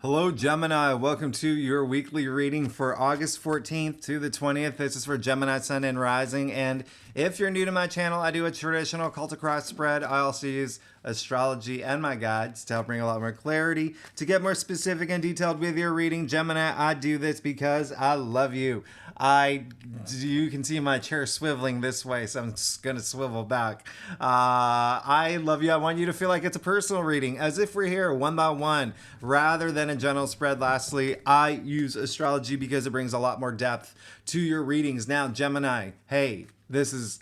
Hello, Gemini. Welcome to your weekly reading for August 14th to the 20th. This is for Gemini, Sun, and Rising. And if you're new to my channel, I do a traditional cult across spread. I also use astrology and my guides to help bring a lot more clarity. To get more specific and detailed with your reading, Gemini, I do this because I love you. You can see my chair swiveling this way, so I'm just going to swivel back. I love you. I want you to feel like it's a personal reading, as if we're here one by one, rather than a general spread. Lastly, I use astrology because it brings a lot more depth to your readings. Now, Gemini, hey, this is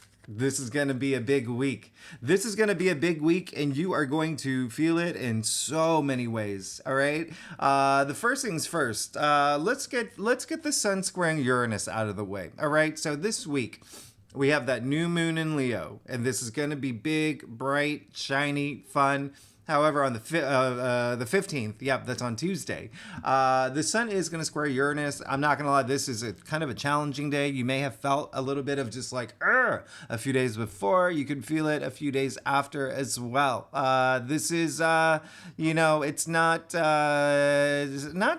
going to be a big week. This is going to be a big week, and you are going to feel it in so many ways. All right. The first things first. Let's get the Sun squaring Uranus out of the way. All right. So this week we have that new moon in Leo, and this is going to be big, bright, shiny, fun. However, on the 15th, yep, that's on Tuesday, the Sun is going to square Uranus. I'm not going to lie, this is a kind of a challenging day. You may have felt a little bit of just like, a few days before. You could feel it a few days after as well. This is, it's not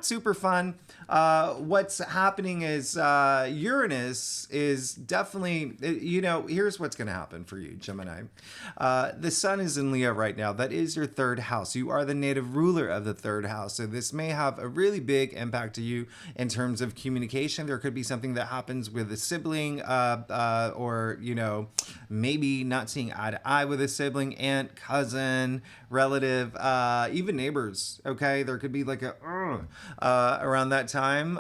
super fun. What's happening is Uranus is definitely, here's what's going to happen for you, Gemini. The Sun is in Leo right now. That is your third house. You are the native ruler of the third house. So this may have a really big impact to you in terms of communication. There could be something that happens with a sibling, or, maybe not seeing eye to eye with a sibling, aunt, cousin, relative, even neighbors. Okay. There could be like around that time.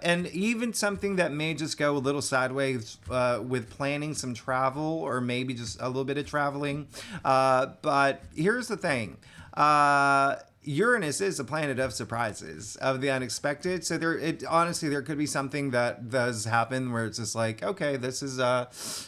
And even something that may just go a little sideways, with planning some travel or maybe just a little bit of traveling. But here's the thing. Uranus is a planet of surprises, of the unexpected. So honestly, there could be something that does happen where it's just like, okay, this is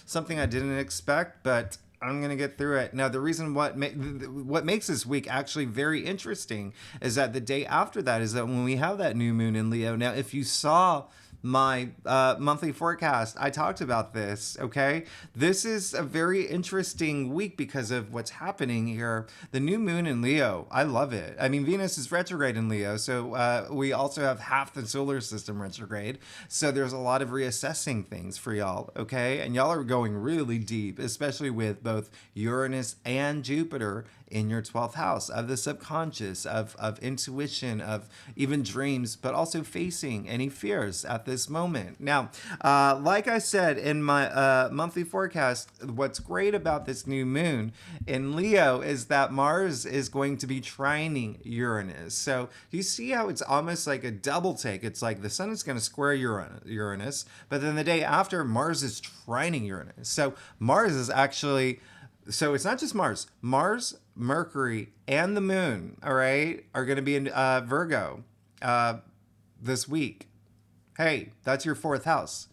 something I didn't expect, but I'm going to get through it. Now, the reason what makes this week actually very interesting is that the day after that is that when we have that new moon in Leo. Now, if you saw my monthly forecast, I talked about this, okay? This is a very interesting week because of what's happening here. The new moon in Leo, I love it. I mean, Venus is retrograde in Leo, so we also have half the solar system retrograde. So there's a lot of reassessing things for y'all, okay? And y'all are going really deep, especially with both Uranus and Jupiter in your 12th house of the subconscious, of intuition, of even dreams, but also facing any fears at this moment. Now, like I said in my monthly forecast, what's great about this new moon in Leo is that Mars is going to be trining Uranus. So you see how it's almost like a double take. It's like the Sun is going to square Uranus, but then the day after, Mars is trining Uranus. So Mars is actually... So it's not just Mars. Mars, Mercury, and the moon, all right, are going to be in Virgo this week. Hey, that's your fourth house.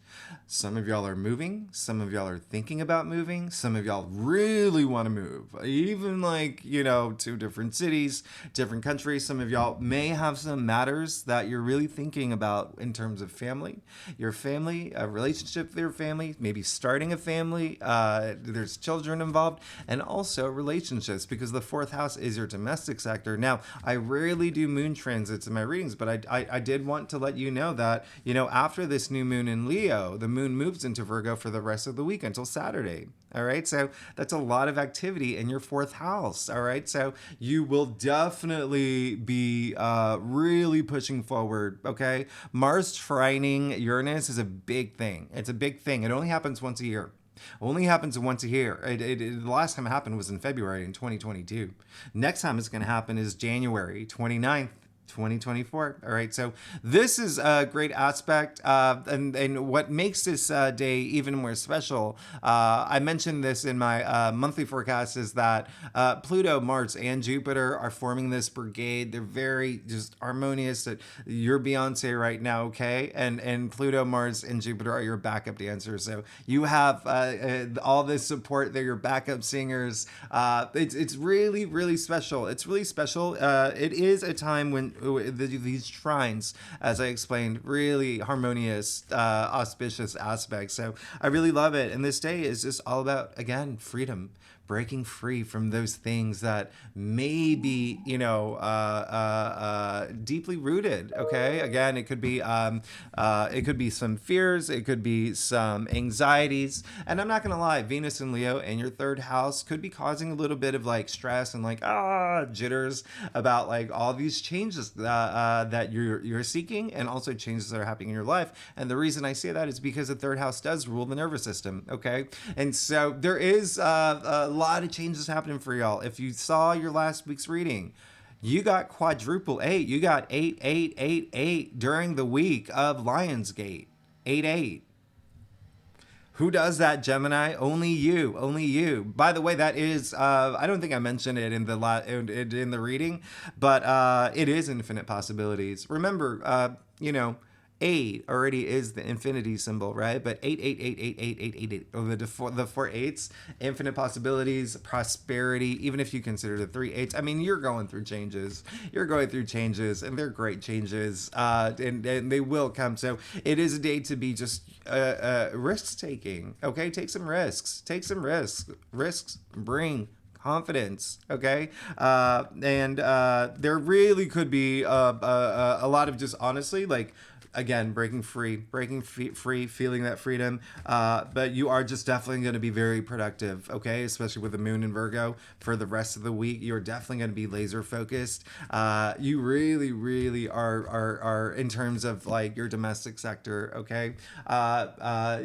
Some of y'all are moving. Some of y'all are thinking about moving. Some of y'all really want to move, even to different cities, different countries. Some of y'all may have some matters that you're really thinking about in terms of family, your family, a relationship with your family, maybe starting a family. There's children involved, and also relationships, because the fourth house is your domestic sector. Now, I rarely do moon transits in my readings, but I did want to let you know that, after this new moon in Leo, the moon moves into Virgo for the rest of the week until Saturday. All right. So that's a lot of activity in your fourth house. All right. So you will definitely be really pushing forward. Okay. Mars trining Uranus is a big thing. It's a big thing. It only happens once a year. Only happens once a year. The last time it happened was in February in 2022. Next time it's going to happen is January 29th. 2024. All right. So this is a great aspect. And what makes this day even more special, I mentioned this in my monthly forecast, is that Pluto, Mars, and Jupiter are forming this brigade. They're very just harmonious. You're Beyonce right now, okay? And Pluto, Mars, and Jupiter are your backup dancers. So you have all this support. They're your backup singers. It's really, really special. It's really special. It is a time when these trines, as I explained, really harmonious, auspicious aspects. So I really love it. And this day is just all about, again, freedom. breaking free from those things that may be, deeply rooted. Okay. Again, it could be some fears. It could be some anxieties. And I'm not going to lie, Venus and Leo in your third house could be causing a little bit of like stress and like, jitters about like all these changes that you're seeking, and also changes that are happening in your life. And the reason I say that is because the third house does rule the nervous system. Okay. And so there is a lot of changes happening for y'all. If you saw your last week's reading, you got quadruple 8. You got 8 during the week of Lionsgate. 8. Who does that, Gemini? Only you. Only you. By the way, that is, I don't think I mentioned it in the reading, but it is infinite possibilities. Remember, 8 already is the infinity symbol, right? But 8, the 4 8s, infinite possibilities, prosperity, even if you consider the 3 8s. I mean, you're going through changes. You're going through changes, and they're great changes, and they will come. So it is a day to be just risk taking, okay? Take some risks. Risks bring confidence, okay? And there really could be a lot of just honestly, like, again, breaking free, feeling that freedom. But you are just definitely going to be very productive, okay? Especially with the moon in Virgo for the rest of the week. You're definitely going to be laser focused. You really are in terms of like your domestic sector, okay?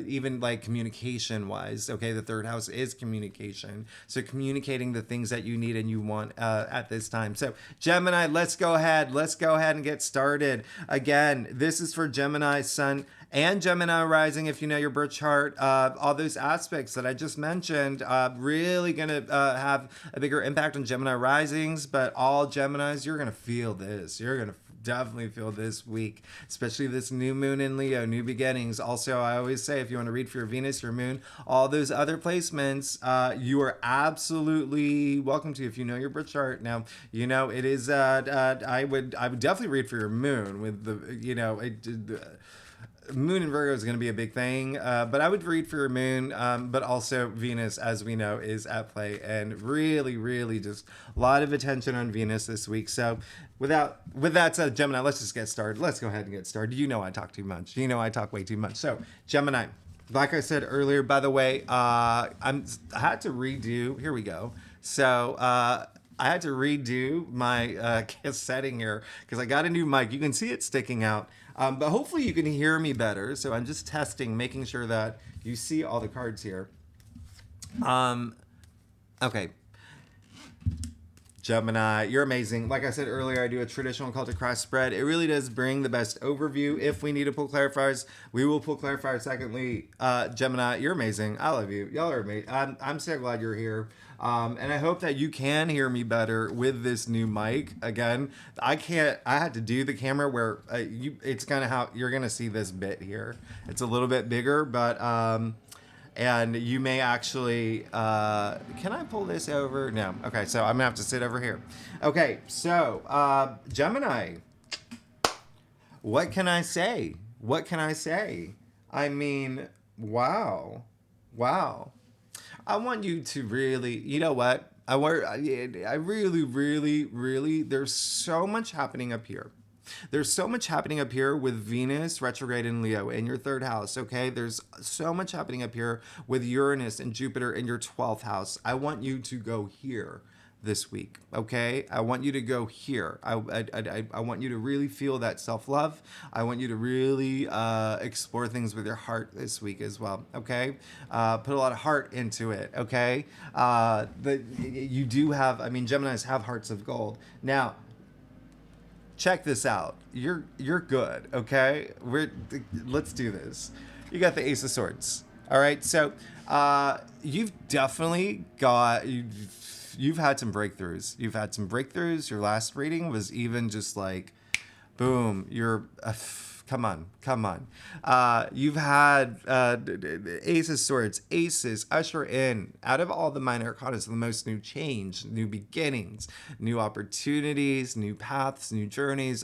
Even like communication wise, okay? The third house is communication. So communicating the things that you need and you want at this time. So Gemini, let's go ahead and get started. Again, this is for Gemini Sun and Gemini Rising. If you know your birth chart, all those aspects that I just mentioned, really going to have a bigger impact on Gemini Risings, but all Geminis, you're going to feel this. You're going to definitely feel this week, especially this new moon in Leo, new beginnings. Also, I always say, if you want to read for your Venus, your moon, all those other placements, you are absolutely welcome to if you know your birth chart. Now, it is, I would definitely read for your moon with the, moon in Virgo is going to be a big thing, but I would read for your moon, but also Venus, as we know, is at play, and really just a lot of attention on Venus this week. So with that said, Gemini, let's just get started. Let's go ahead and get started. I talk too much. I talk way too much. So Gemini, like I said earlier, by the way, I had to redo. Here we go. So I had to redo my setting here because I got a new mic. You can see it sticking out. But hopefully you can hear me better. So I'm just testing, making sure that you see all the cards here. Okay. Gemini, you're amazing. Like I said earlier, I do a traditional cultic cross spread. It really does bring the best overview. If we need to pull clarifiers, we will pull clarifiers. Secondly, Gemini, you're amazing. I love you. Y'all are amazing. I'm so glad you're here. And I hope that you can hear me better with this new mic. Again, I had to do the camera where it's kind of how you're going to see this bit here. It's a little bit bigger, but, and you may actually, can I pull this over? No. Okay. So I'm gonna have to sit over here. Okay. So, Gemini, what can I say? I mean, wow. I want you to really, you know what? I really, there's so much happening up here. There's so much happening up here with Venus retrograde in Leo in your third house, okay? There's so much happening up here with Uranus and Jupiter in your 12th house. I want you to go here this week, okay? I want you to go here. I want you to really feel that self-love. I want you to really explore things with your heart this week as well, okay? Put a lot of heart into it, okay? You do have, Geminis have hearts of gold. Now, check this out. You're good, okay? Let's do this. You got the Ace of Swords. All right, so you've definitely got you've had some breakthroughs. Your last reading was even just like, boom. Come on. You've had Ace of Swords, Aces, usher in, out of all the minor arcana, the most new change, new beginnings, new opportunities, new paths, new journeys.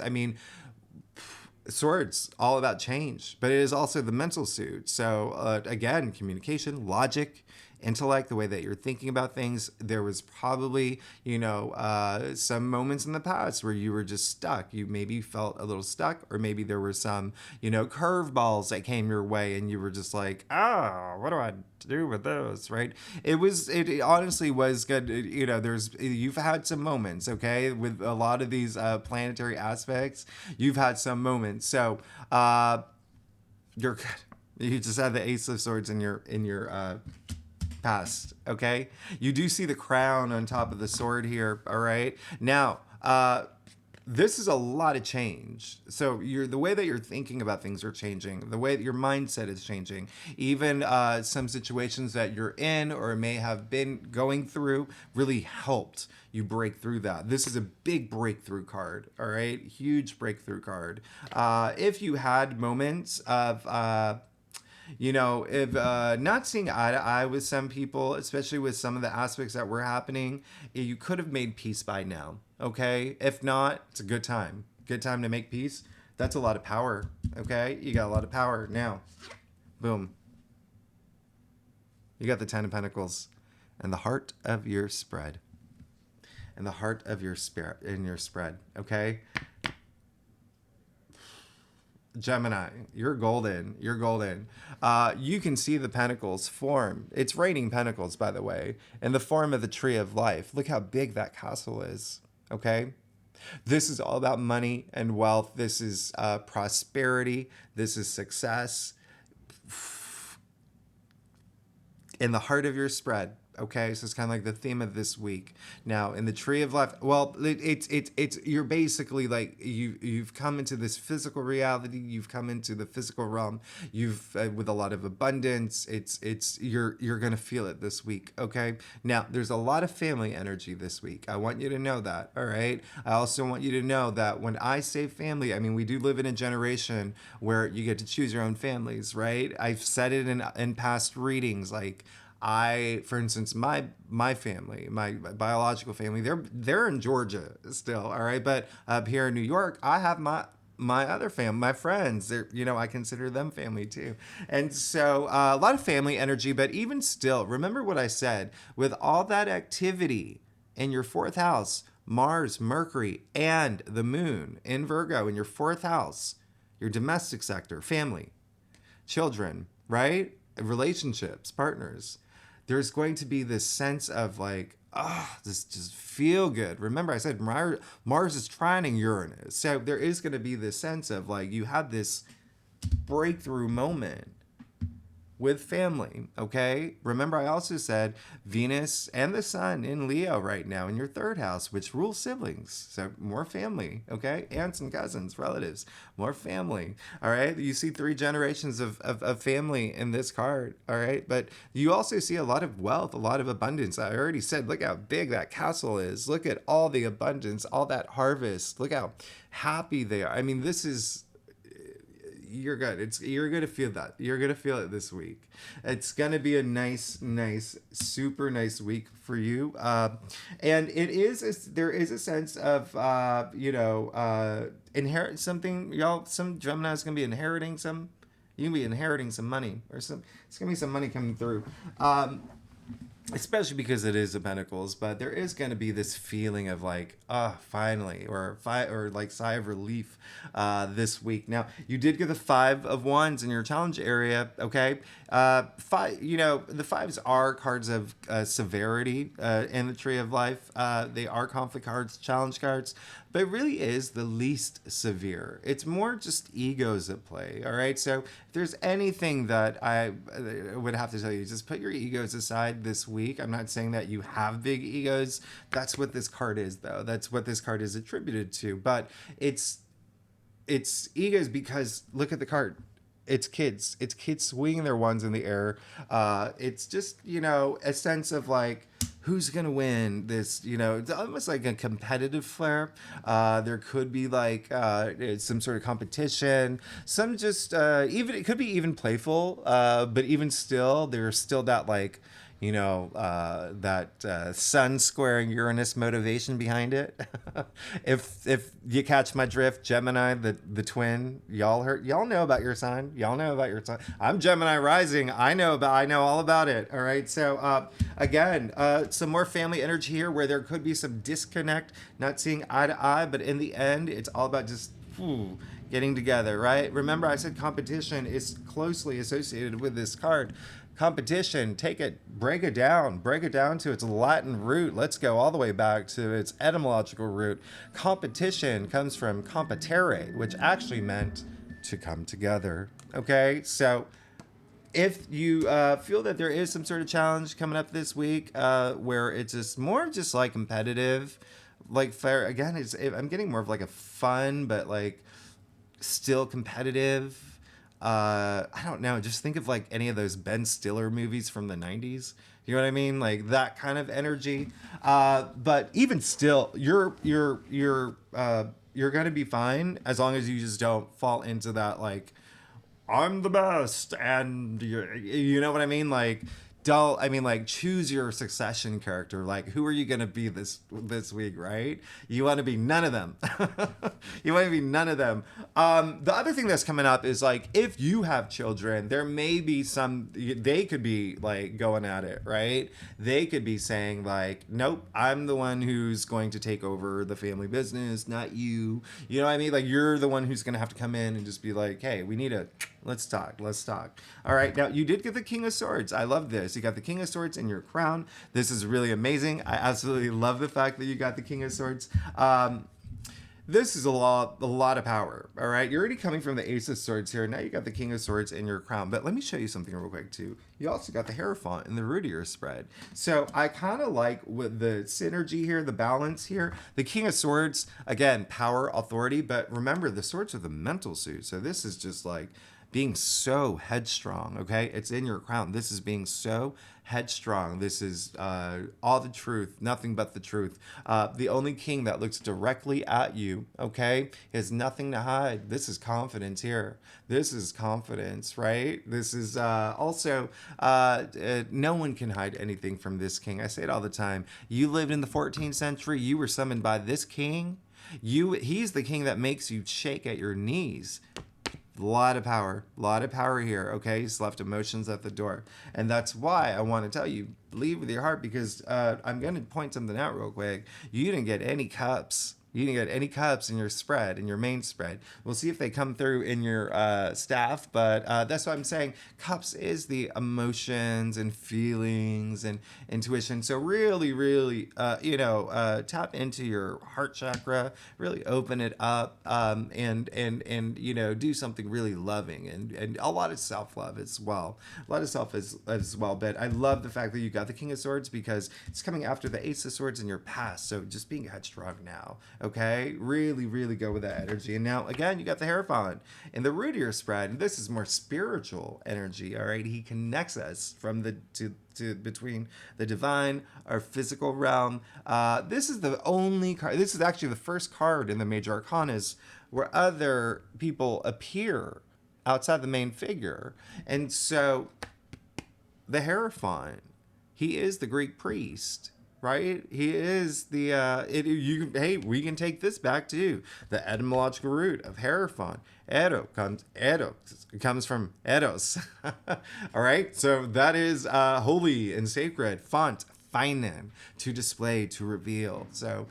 Swords, all about change, but it is also the mental suit. So again, communication, logic, intellect, the way that you're thinking about things. There was probably, some moments in the past where you were just stuck. You maybe felt a little stuck, or maybe there were some, curveballs that came your way and you were just like, what do I do with those, right? It honestly was good. You've had some moments, okay, with a lot of these planetary aspects. You've had some moments. So, you're good. You just had the Ace of Swords in your past, okay? You do see the crown on top of the sword here, all right? Now, this is a lot of change. So the way that you're thinking about things are changing. The way that your mindset is changing. Even some situations that you're in or may have been going through really helped you break through that. This is a big breakthrough card, all right? Huge breakthrough card. If you had moments of if not seeing eye to eye with some people, especially with some of the aspects that were happening, you could have made peace by now, okay? If not, it's a good time. Good time to make peace. That's a lot of power, okay? You got a lot of power now. Boom. You got the Ten of Pentacles and the heart of your spread. And the heart of your spirit in your spread, okay? Gemini, you're golden. You're golden. You can see the pentacles form. It's raining pentacles, by the way, in the form of the tree of life. Look how big that castle is. Okay? This is all about money and wealth. This is prosperity. This is success. In the heart of your spread. Okay, so it's kind of like the theme of this week. Now, in the tree of life, well, it's you're basically like you've come into this physical reality. You've come into the physical realm. You've with a lot of abundance. You're gonna feel it this week. Okay. Now, there's a lot of family energy this week. I want you to know that. All right. I also want you to know that when I say family, I mean we do live in a generation where you get to choose your own families, right? I've said it in past readings, like. For instance, my family, my biological family, they're in Georgia still, all right. But up here in New York, I have my other family, my friends. They're, I consider them family too. And so a lot of family energy. But even still, remember what I said. With all that activity in your fourth house, Mars, Mercury, and the Moon in Virgo in your fourth house, your domestic sector, family, children, right? Relationships, partners. There's going to be this sense of like, this just feel good. Remember, I said Mars is trining Uranus. So there is going to be this sense of like, you had this breakthrough moment with family, okay? Remember, I also said Venus and the Sun in Leo right now in your third house, which rules siblings. So more family, okay? Aunts and cousins, relatives, more family, all right? You see 3 generations of family in this card, all right? But you also see a lot of wealth, a lot of abundance. I already said, look how big that castle is. Look at all the abundance, all that harvest. Look how happy they are. I mean, this is... You're good. You're gonna feel that. You're gonna feel it this week. It's gonna be a nice, super nice week for you. And there is a sense of inherit something. Y'all, some Gemini's gonna be inheriting some. You can be inheriting some money or some. It's gonna be some money coming through. Especially because it is the Pentacles, but there is going to be this feeling of like, finally, or like sigh of relief this week. Now, you did get the 5 of Wands in your challenge area, okay? The 5s are cards of severity in the Tree of Life. They are conflict cards, challenge cards, but it really is the least severe. It's more just egos at play, all right? So if there's anything that I would have to tell you, just put your egos aside this week. I'm not saying that you have big egos. That's what this card is, though. That's what this card is attributed to. But it's egos because look at the card. It's kids. It's kids swinging their wands in the air. It's just, a sense of like, who's going to win this? It's almost like a competitive flair. There could be like some sort of competition. Some just, it could be even playful. But even still, there's still that like, that sun squaring Uranus motivation behind it. If you catch my drift, Gemini, the twin, y'all know about your sign. Y'all know about your sign. I'm Gemini rising. I know all about it. All right. So again, some more family energy here where there could be some disconnect, not seeing eye to eye, but in the end, it's all about just getting together, right? Remember, I said competition is closely associated with this card. Competition, break it down to its Latin root. Let's go all the way back to its etymological root. Competition comes from competere, which actually meant to come together. Okay, so if you feel that there is some sort of challenge coming up this week where it's just more just like competitive, like fair, again, I'm getting more of like a fun, but like still competitive. I don't know. Just think of like any of those Ben Stiller movies from the 90s. You know what I mean? Like that kind of energy. But even still, you're gonna be fine as long as you just don't fall into that like I'm the best and you know what I mean? Like like choose your succession character. Like who are you gonna be this week, right? You want to be none of them. You want to be none of them. The other thing that's coming up is like if you have children, there may be they could be like going at it, right? They could be saying like, nope, I'm the one who's going to take over the family business, not you. You know what I mean? Like you're the one who's gonna have to come in and just be like, hey, let's talk. All right, now you did get the King of Swords. I love this. You got the King of Swords in your crown. This is really amazing. I absolutely love the fact that you got the King of Swords. This is a lot of power. All right, you're already coming from the Ace of Swords here. Now you got the King of Swords in your crown. But let me show you something real quick too. You also got the Hierophant in the root of your spread. So I kind of like with the synergy here, the balance here. The King of Swords, again, power, authority. But remember, the swords are the mental suit. So this is just like being so headstrong, okay? It's in your crown. This is being so headstrong. This is all the truth, nothing but the truth. The only king that looks directly at you, okay, has nothing to hide. This is confidence here. This is confidence, right? This is also, no one can hide anything from this king. I say it all the time. You lived in the 14th century. You were summoned by this king. He's the king that makes you shake at your knees. A lot of power here. Okay, he's left emotions at the door, and that's why I want to tell you, lead with your heart, because I'm going to point something out real quick. You didn't get any cups. You didn't get any cups in your spread, in your main spread. We'll see if they come through in your staff, but that's what I'm saying. Cups is the emotions and feelings and intuition. So really, really, tap into your heart chakra. Really open it up, and do something really loving and a lot of self-love as well. A lot of self as well. But I love the fact that you got the King of Swords because it's coming after the Ace of Swords in your past. So just being headstrong now. Okay, really, really go with that energy. And now, again, you got the Hierophant in the root of your spread. And this is more spiritual energy, all right? He connects us from between the divine, our physical realm. This is the only card. This is actually the first card in the major arcanas where other people appear outside the main figure. And so the Hierophant, he is the Greek priest. Right? He is the we can take this back too. The etymological root of Hierophant. Comes from eros. All right? So that is holy and sacred. Font, feinen, to display, to reveal. So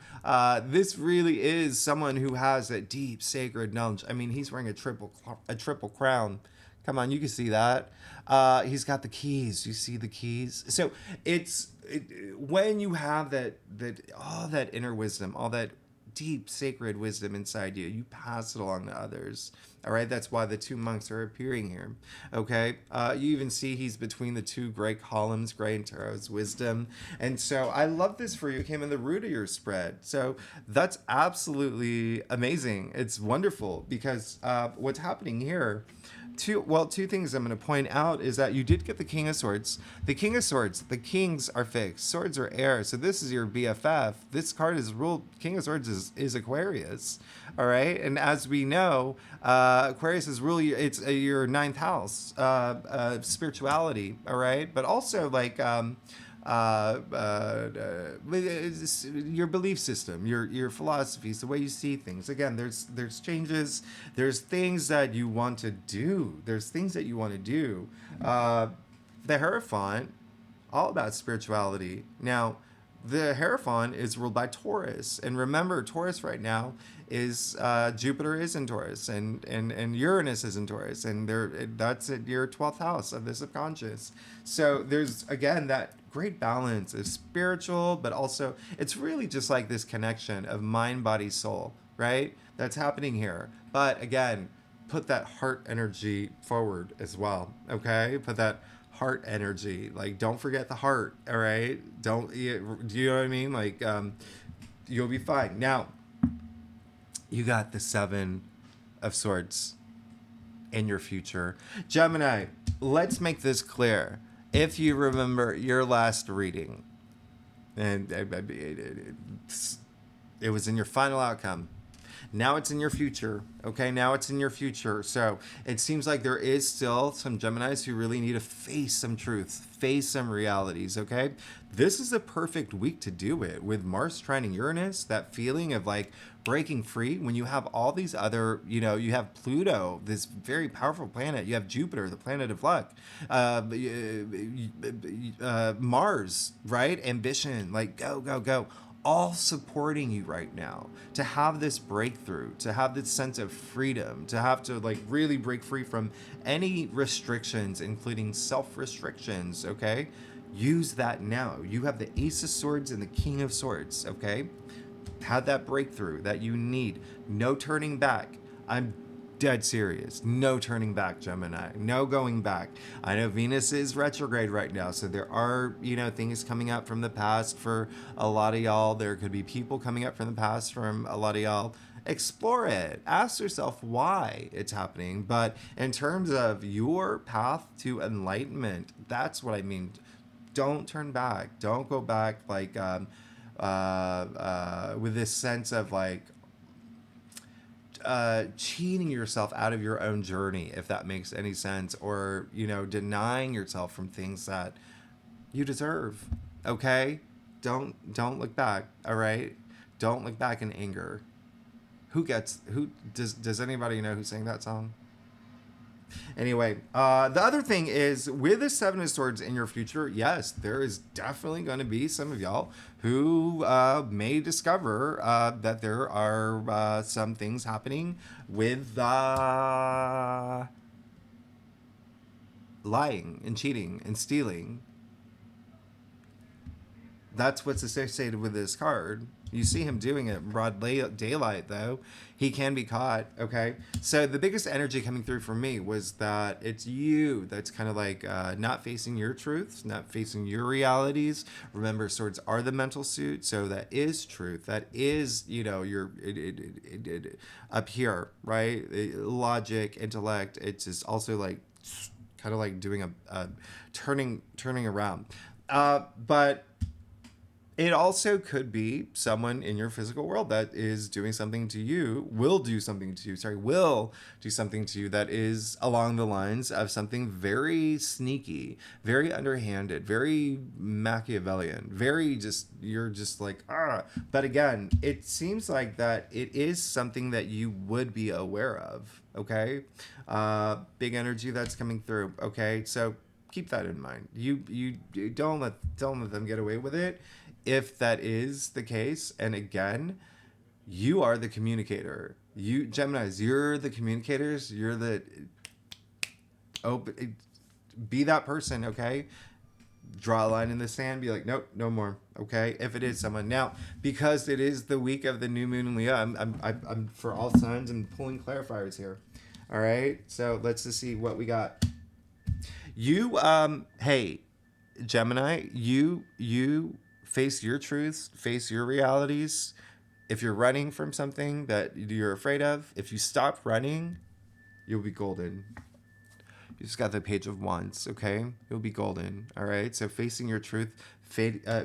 this really is someone who has a deep sacred knowledge. I mean, he's wearing a triple crown. Come on, you can see that. He's got the keys. You see the keys? So when you have all that inner wisdom, all that deep sacred wisdom inside you, you pass it along to others. All right, that's why the two monks are appearing here. Okay, you even see he's between the two great columns, Gray and Tarot's wisdom. And so I love this for you. It came in the root of your spread. So that's absolutely amazing. It's wonderful because what's happening here. Two things I'm going to point out is that you did get the King of Swords. The King of Swords, the kings are fixed. Swords are air. So this is your BFF. This card is ruled, King of Swords is Aquarius. All right. And as we know, Aquarius is really, it's your ninth house, spirituality. All right. But also like, your belief system, your philosophies, the way you see things. Again, there's changes, there's things that you want to do. There's things that you want to do. The Hierophant, all about spirituality. Now, the Hierophant is ruled by Taurus, and remember, Taurus right now is Jupiter is in Taurus, and Uranus is in Taurus, and that's at your 12th house of the subconscious. So there's again that great balance of spiritual, but also it's really just like this connection of mind, body, soul, right? That's happening here. But again, put that heart energy forward as well. Okay, put that heart energy. Like, don't forget the heart. All right, don't. Do you know what I mean? Like, you'll be fine. Now, you got the Seven of Swords in your future, Gemini. Let's make this clear. If you remember your last reading, and it was in your final outcome. Now it's in your future. Okay, now it's in your future. So it seems like there is still some Geminis who really need to face some truths, face some realities. Okay, this is a perfect week to do it with Mars trining Uranus. That feeling of like breaking free when you have all these other, you have Pluto, this very powerful planet. You have Jupiter, the planet of luck. Mars, right? Ambition, like go, go, go. All supporting you right now to have this breakthrough, to have this sense of freedom, to have to like really break free from any restrictions, including self-restrictions, okay? Use that now. You have the Ace of Swords and the King of Swords, okay? Have that breakthrough that you need. No turning back. I'm dead serious. No turning back, Gemini. No going back. I know Venus is retrograde right now, so there are, things coming up from the past for a lot of y'all. There could be people coming up from the past from a lot of y'all. Explore it. Ask yourself why it's happening. But in terms of your path to enlightenment, that's what I mean. Don't turn back. Don't go back like with this sense of like cheating yourself out of your own journey, if that makes any sense, or denying yourself from things that you deserve. Okay, don't look back. All right, don't look back in anger. Who does anybody know who sang that song? Anyway, the other thing is with the Seven of Swords in your future, yes, there is definitely going to be some of y'all who may discover that there are some things happening with lying and cheating and stealing. That's what's associated with this card. You see him doing it in broad daylight, though. He can be caught, okay? So the biggest energy coming through for me was that it's you that's kind of like not facing your truths, not facing your realities. Remember, swords are the mental suit, so that is truth. That is, your up here, right? Logic, intellect. It's just also like kind of like doing a turning around. But it also could be someone in your physical world that is doing something to you, will do something to you that is along the lines of something very sneaky, very underhanded, very Machiavellian, very you're just like, ah. But again, it seems like that it is something that you would be aware of, okay? Big energy that's coming through, okay? So keep that in mind. You don't let them get away with it. If that is the case, and again, you are the communicator. You Geminis, you're the communicators. You're the be that person, okay? Draw a line in the sand. Be like, nope, no more, okay? If it is someone now, because it is the week of the new moon in Leo, I'm for all signs. I'm pulling clarifiers here. All right, so let's just see what we got. You, hey, Gemini, you. Face your truths, face your realities. If you're running from something that you're afraid of, if you stop running, you'll be golden. You just got the Page of Wands, okay? You'll be golden, all right? So facing your truth,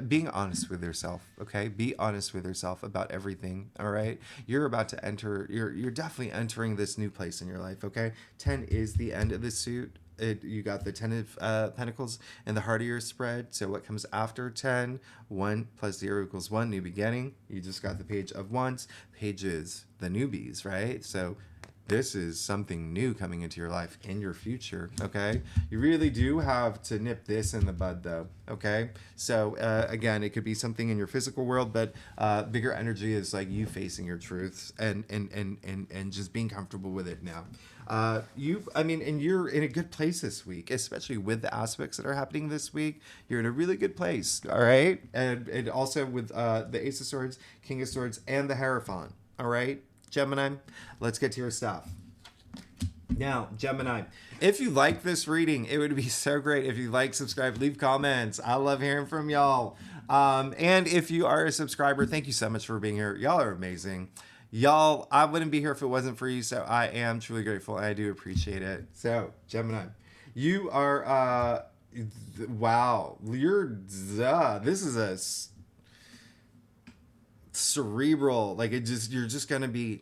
being honest with yourself, okay? Be honest with yourself about everything, all right? You're about to enter, you're definitely entering this new place in your life, okay? 10 is the end of the suit. you got the 10 of Pentacles in the heart of your spread. So what comes after 10? 1 plus 0 equals 1, new beginning. You just got the Page of Wands. Pages, the newbies, right? So this is something new coming into your life in your future, okay? You really do have to nip this in the bud, though, okay? So, again, it could be something in your physical world, but bigger energy is like you facing your truths and just being comfortable with it now. And you're in a good place this week, especially with the aspects that are happening this week. You're in a really good place, all right? And also with the Ace of Swords, King of Swords, and the Hierophant, all right? Gemini, let's get to your stuff. Now, Gemini, if you like this reading, it would be so great if you like, subscribe, leave comments. I love hearing from y'all. And if you are a subscriber, thank you so much for being here. Y'all are amazing. Y'all, I wouldn't be here if it wasn't for you, so I am truly grateful, and I do appreciate it. So, Gemini, you are, wow, this is a cerebral, like there's gonna be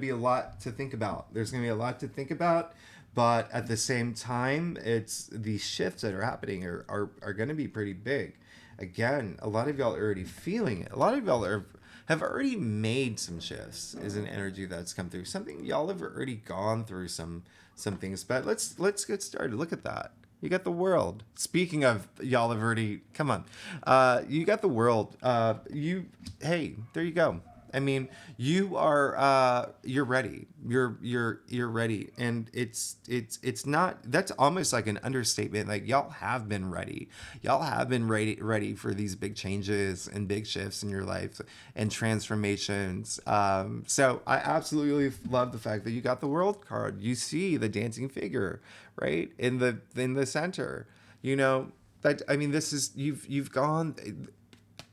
a lot to think about, but at the same time, it's the shifts that are happening are gonna be pretty big. Again, a lot of y'all are already feeling it. A lot of y'all have already made some shifts, is an energy that's come through. Something y'all have already gone through some things, but let's get started. Look at that. You got the World. Speaking of y'all have already, come on. You got the World. Hey, there you go. I mean, you are, you're ready. You're ready. And it's not, that's almost like an understatement. Like y'all have been ready. Y'all have been ready for these big changes and big shifts in your life and transformations. So I absolutely love the fact that you got the World card. You see the dancing figure, right? In the center, you know, that, I mean, this is, you've gone,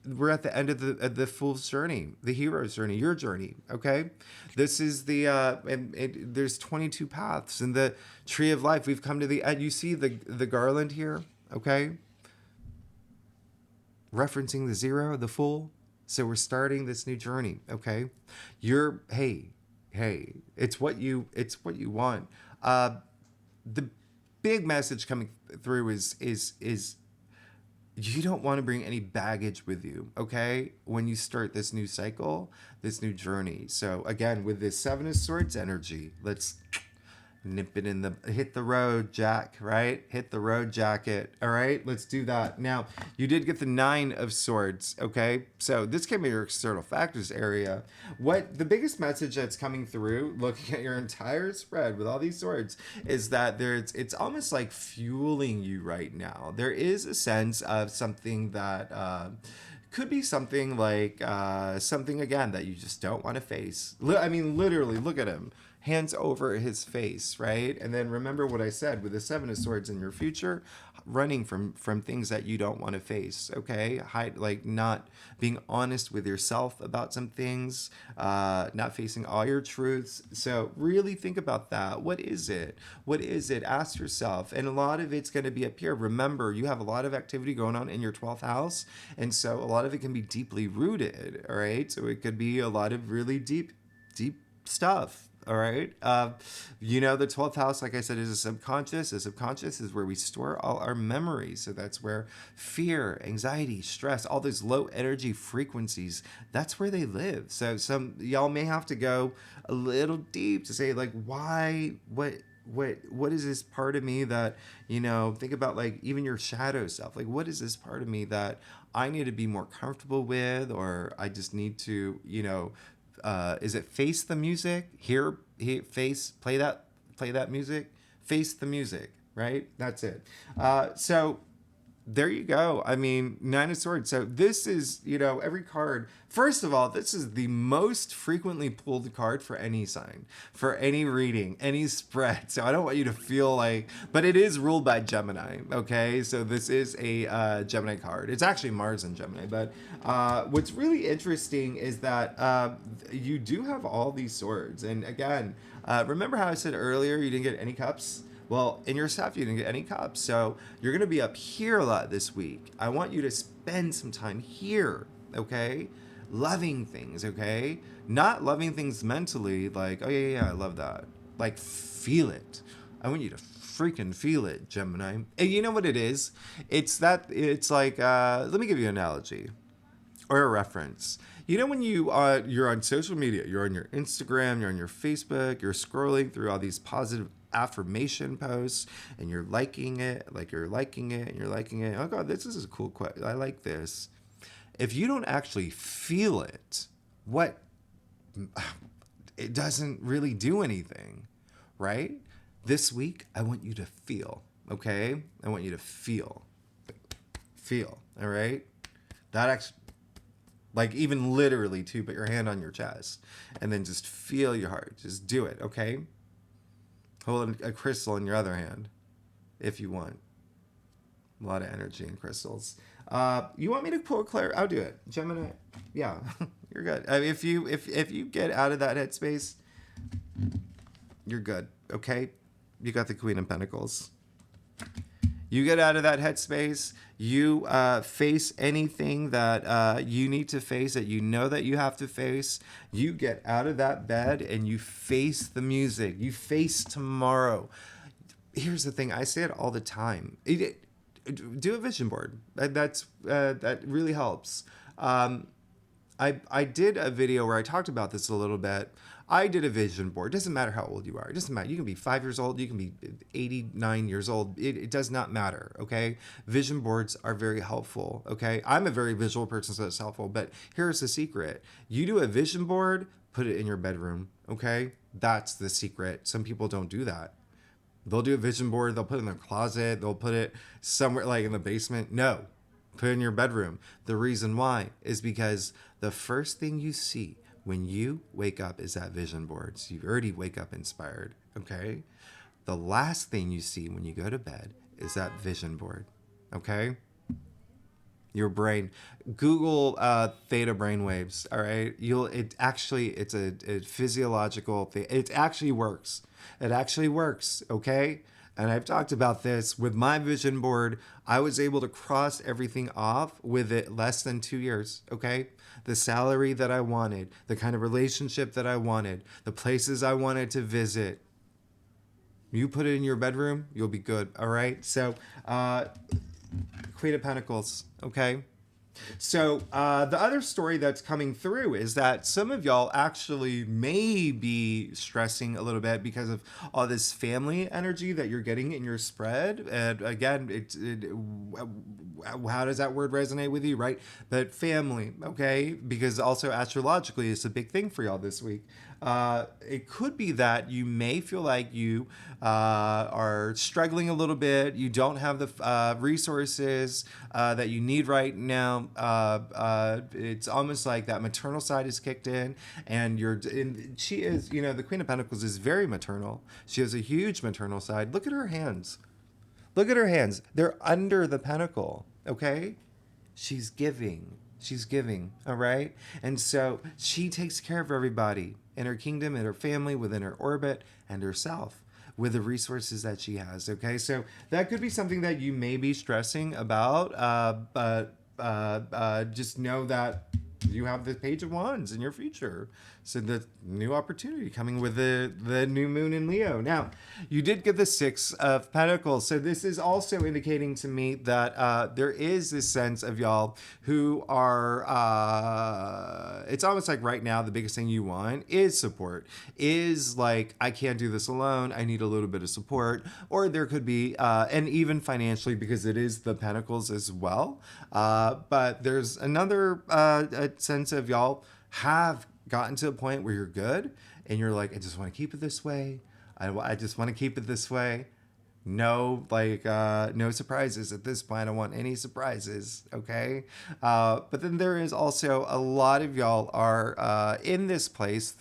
we're at the end of the fool's journey, the hero's journey, your journey. Okay, this is the there's 22 paths in the tree of life. We've come to the end. You see the garland here, okay, referencing the zero, the fool. So we're starting this new journey. Okay, hey, it's what you want. The big message coming through is you don't want to bring any baggage with you, okay? When you start this new cycle, this new journey. So again, with this Seven of Swords energy, let's nip it in hit the road, Jack, right? Hit the road, jacket. All right, let's do that. Now, you did get the Nine of Swords, okay? So this came in your external factors area. What the biggest message that's coming through, looking at your entire spread with all these swords, is that it's almost like fueling you right now. There is a sense of something that could be something like something, again, that you just don't want to face. I mean, literally, look at him. Hands over his face, right? And then remember what I said with the Seven of Swords in your future, running from things that you don't want to face, okay? Like not being honest with yourself about some things, not facing all your truths. So really think about that. What is it? Ask yourself. And a lot of it's going to be up here. Remember, you have a lot of activity going on in your 12th house. And so a lot of it can be deeply rooted, all right? So it could be a lot of really deep stuff. All right. The 12th house, like I said, is a subconscious. The subconscious is where we store all our memories. So that's where fear, anxiety, stress, all those low energy frequencies, that's where they live. So some y'all may have to go a little deep to say, like, why, what is this part of me that, think about, like, even your shadow self. Like, what is this part of me that I need to be more comfortable with, or I just need to, is it face the music? Play that music, face the music, right? That's it. So there you go. I mean, Nine of Swords. So this is, every card. First of all, this is the most frequently pulled card for any sign, for any reading, any spread. So I don't want you to feel like, but it is ruled by Gemini. Okay. So this is a Gemini card. It's actually Mars in Gemini. But what's really interesting is that you do have all these swords. And again, remember how I said earlier, you didn't get any cups? Well, in your stuff, you didn't get any cups. So you're going to be up here a lot this week. I want you to spend some time here, okay? Loving things, okay? Not loving things mentally, like, oh, yeah, I love that. Like, feel it. I want you to freaking feel it, Gemini. And you know what it is? It's like, let me give you an analogy or a reference. You know when you're on social media, you're on your Instagram, you're on your Facebook, you're scrolling through all these positive affirmation posts, and you're liking it, and you're liking it. Oh God, this is a cool quote. I like this. If you don't actually feel it, it doesn't really do anything, right? This week, I want you to feel, okay? I want you to feel, all right? That actually, like even literally too, put your hand on your chest and then just feel your heart. Just do it, okay? Hold a crystal in your other hand if you want. A lot of energy in crystals. You want me to pull Claire? I'll do it. Gemini, yeah, you're good. If you get out of that headspace, you're good, okay? You got the Queen of Pentacles. You get out of that headspace, you face anything that you need to face, that you know that you have to face. You get out of that bed and you face the music. You face tomorrow. Here's the thing. I say it all the time. Do a vision board. That really helps. I did a video where I talked about this a little bit. I did a vision board. It doesn't matter how old you are. It doesn't matter. You can be 5 years old. You can be 89 years old. It does not matter, okay? Vision boards are very helpful, okay? I'm a very visual person, so it's helpful. But here's the secret. You do a vision board, put it in your bedroom, okay? That's the secret. Some people don't do that. They'll do a vision board. They'll put it in their closet. They'll put it somewhere like in the basement. No, put it in your bedroom. The reason why is because the first thing you see when you wake up is that vision board. So you already wake up inspired, okay? The last thing you see when you go to bed is that vision board, okay? Your brain, Google theta brainwaves, all right? It's a physiological thing. It actually works. It actually works, okay? And I've talked about this with my vision board. I was able to cross everything off with it less than 2 years, okay? The salary that I wanted, the kind of relationship that I wanted, the places I wanted to visit. You put it in your bedroom, you'll be good, all right? So, Queen of Pentacles, okay? So the other story that's coming through is that some of y'all actually may be stressing a little bit because of all this family energy that you're getting in your spread. And again, how does that word resonate with you, right? But family, okay? Because also astrologically, it's a big thing for y'all this week. It could be that you may feel like you are struggling a little bit. You don't have the resources that you need right now. It's almost like that maternal side is kicked in, and she is, the Queen of Pentacles is very maternal. She has a huge maternal side. Look at her hands. Look at her hands. They're under the pentacle, okay? She's giving. She's giving, all right? And so she takes care of everybody in her kingdom, in her family, within her orbit, and herself with the resources that she has, okay? So that could be something that you may be stressing about, but just know that you have the Page of Wands in your future. So the new opportunity coming with the new moon in Leo. Now, you did get the Six of Pentacles. So this is also indicating to me that there is this sense of y'all who are, it's almost like right now, the biggest thing you want is support. Is like, I can't do this alone. I need a little bit of support. Or there could be, and even financially, because it is the Pentacles as well. But there's another sense of y'all have gotten to a point where you're good and you're like, I just want to keep it this way. I just want to keep it this way. No, no surprises at this point. I don't want any surprises. Okay. But then there is also a lot of y'all are in this place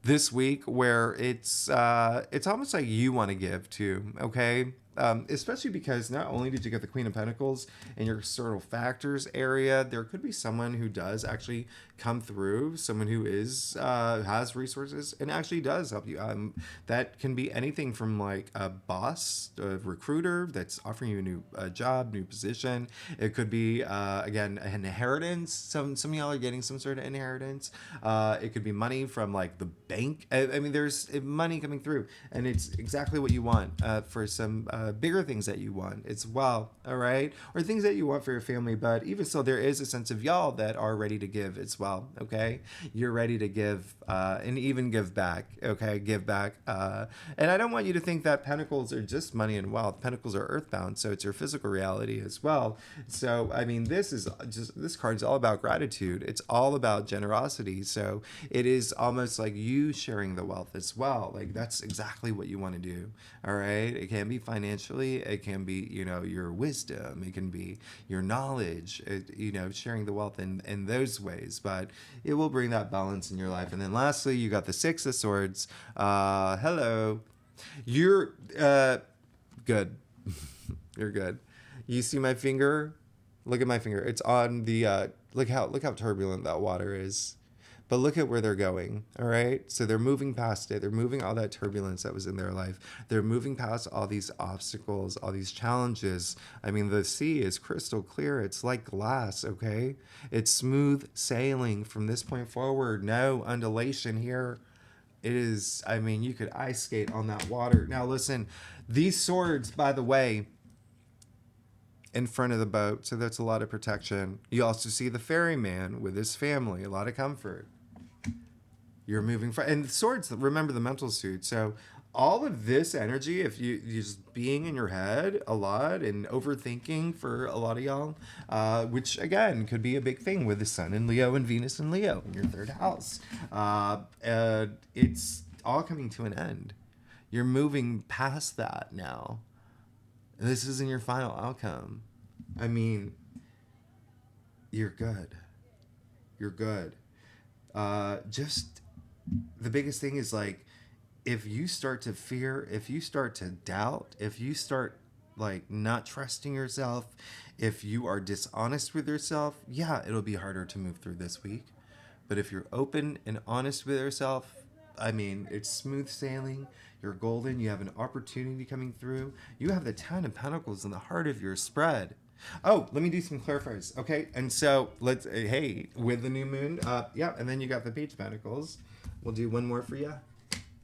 this week where it's almost like you want to give too. Okay. especially because not only did you get the Queen of Pentacles in your external factors area, there could be someone who does actually come through, someone who is has resources and actually does help you. That can be anything from like a boss, a recruiter that's offering you a new job, new position. It could be again an inheritance. Some of y'all are getting some sort of inheritance. It could be money from like the bank. I mean, there's money coming through, and it's exactly what you want for some bigger things that you want as well. All right, or things that you want for your family. But even so, there is a sense of y'all that are ready to give as well. Okay, you're ready to give and even give back. Okay, give back. And I don't want you to think that pentacles are just money and wealth. Pentacles are earthbound, so it's your physical reality as well. So I mean, this card is all about gratitude. It's all about generosity. So it is almost like you sharing the wealth as well. Like that's exactly what you want to do. All right. It can be financially. It can be, your wisdom. It can be your knowledge, sharing the wealth in those ways. But it will bring that balance in your life. And then lastly, you got the Six of Swords. Hello. You're good. You're good. You see my finger? Look at my finger. It's on the look how turbulent that water is. But look at where they're going, all right? So they're moving past it. They're moving all that turbulence that was in their life. They're moving past all these obstacles, all these challenges. I mean, the sea is crystal clear. It's like glass, okay? It's smooth sailing from this point forward. No undulation here. It is, I mean, you could ice skate on that water. Now, listen, these swords, by the way, in front of the boat, so that's a lot of protection. You also see the ferryman with his family, a lot of comfort. You're moving and swords, remember the mental suit. So all of this energy, if you just being in your head a lot and overthinking for a lot of y'all, which again could be a big thing with the sun in Leo and Venus in Leo in your third house, it's all coming to an end. You're moving past that now. This isn't your final outcome. I mean, you're good. You're good. Just the biggest thing is like, if you start to fear, if you start to doubt, if you start like not trusting yourself, if you are dishonest with yourself, yeah, it'll be harder to move through this week. But if you're open and honest with yourself, I mean, it's smooth sailing. You're golden. You have an opportunity coming through. You have the Ten of Pentacles in the heart of your spread. Oh, let me do some clarifiers. Okay, and so let's, hey, with the new moon, yeah, and then you got the Page of Pentacles. We'll do one more for you.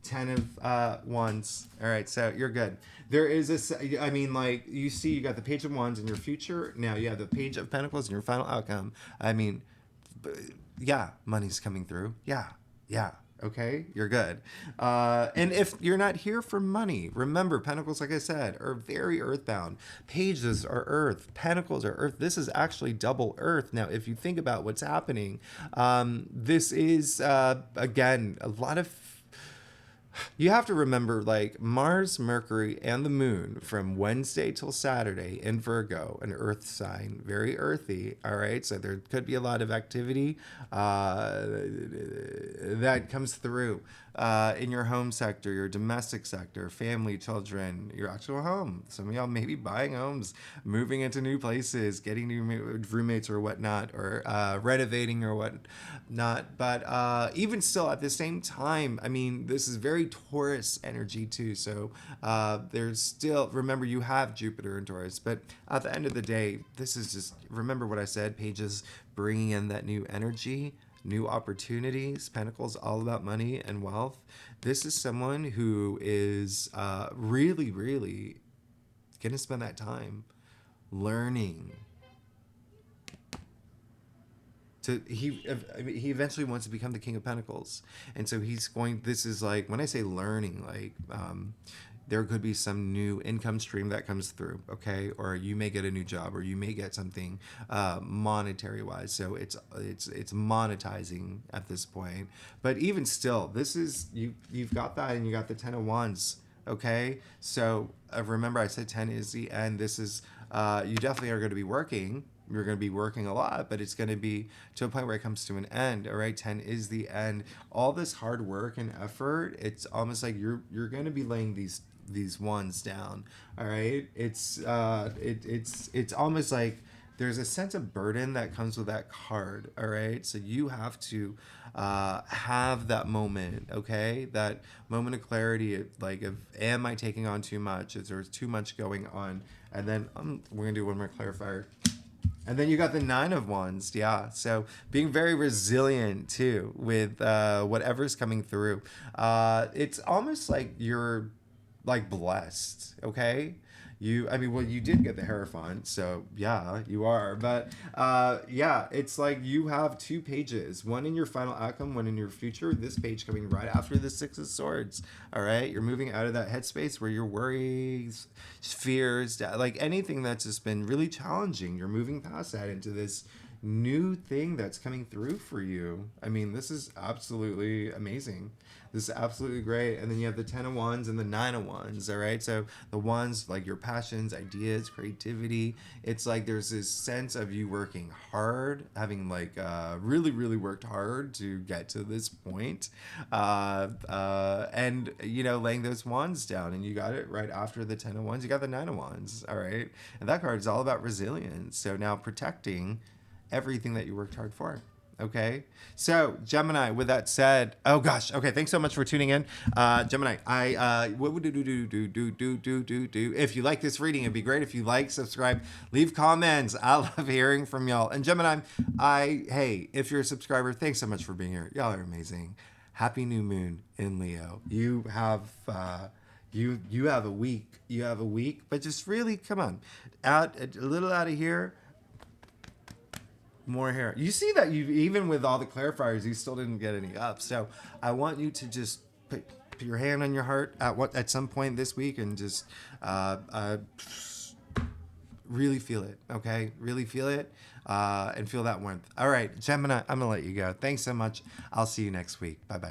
Ten of Wands. All right, so you're good. There is this, I mean, like, you see you got the Page of Wands in your future. Now you have the Page of Pentacles in your final outcome. I mean, yeah, money's coming through. Yeah. Okay, you're good. And if you're not here for money, remember, Pentacles, like I said, are very earthbound. Pages are earth. Pentacles are earth. This is actually double earth. Now, if you think about what's happening, this is, again, a lot of... You have to remember, like, Mars, Mercury, and the Moon from Wednesday till Saturday in Virgo, an earth sign, very earthy, all right? So there could be a lot of activity that comes through in your home sector, your domestic sector, family, children, your actual home. Some of y'all may be buying homes, moving into new places, getting new roommates or whatnot, or renovating or whatnot. But even still, at the same time, I mean, this is very Taurus energy too. So there's still, remember, you have Jupiter in Taurus, but at the end of the day, this is just, remember what I said, Pages bringing in that new energy, new opportunities. Pentacles all about money and wealth. This is someone who is really, really going to spend that time learning. He eventually wants to become the King of Pentacles, and so he's going. This is like, when I say learning, like there could be some new income stream that comes through, okay? Or you may get a new job, or you may get something monetary wise. So it's monetizing at this point. But even still, this is you've got that, and you got the Ten of Wands, okay? So remember, I said 10 is the end. This is you definitely are going to be working. You're going to be working a lot, but it's going to be to a point where it comes to an end. All right, 10 is the end. All this hard work and effort, it's almost like you're going to be laying these these wands down. All right, it's almost like there's a sense of burden that comes with that card. All right, so you have to have that moment, okay, that moment of clarity, like, of, am I taking on too much? Is there too much going on? And then we're gonna do one more clarifier. And then you got the Nine of Wands, yeah. So being very resilient too with whatever's coming through. It's almost like you're like blessed, okay? Well, you did get the Hierophant, so yeah, you are. But yeah, it's like you have two pages, one in your final outcome, one in your future. This page coming right after the Six of Swords. All right, you're moving out of that headspace where your worries, fears, like anything that's just been really challenging. You're moving past that into this new thing that's coming through for you. I mean, this is absolutely amazing. This is absolutely great. And then you have the Ten of Wands and the Nine of Wands, all right? So the Wands, like your passions, ideas, creativity. It's like there's this sense of you working hard, having like really, really worked hard to get to this point. And, you know, laying those wands down. And you got it right after the Ten of Wands. You got the Nine of Wands, all right? And that card is all about resilience. So now protecting everything that you worked hard for. Okay, so Gemini, with that said, oh gosh, okay, thanks so much for tuning in. Gemini, what would do? If you like this reading, it'd be great if you like, subscribe, leave comments. I love hearing from y'all. And Gemini, hey, if you're a subscriber, thanks so much for being here. Y'all are amazing. Happy new moon in Leo. You have you have a week. You have a week, but just really come on, a little out of here. More hair. You see that you, even with all the clarifiers, you still didn't get any up. So I want you to just put your hand on your heart at some point this week and just really feel it. Okay, really feel it and feel that warmth. All right, Gemini, I'm gonna let you go. Thanks so much. I'll see you next week. Bye bye.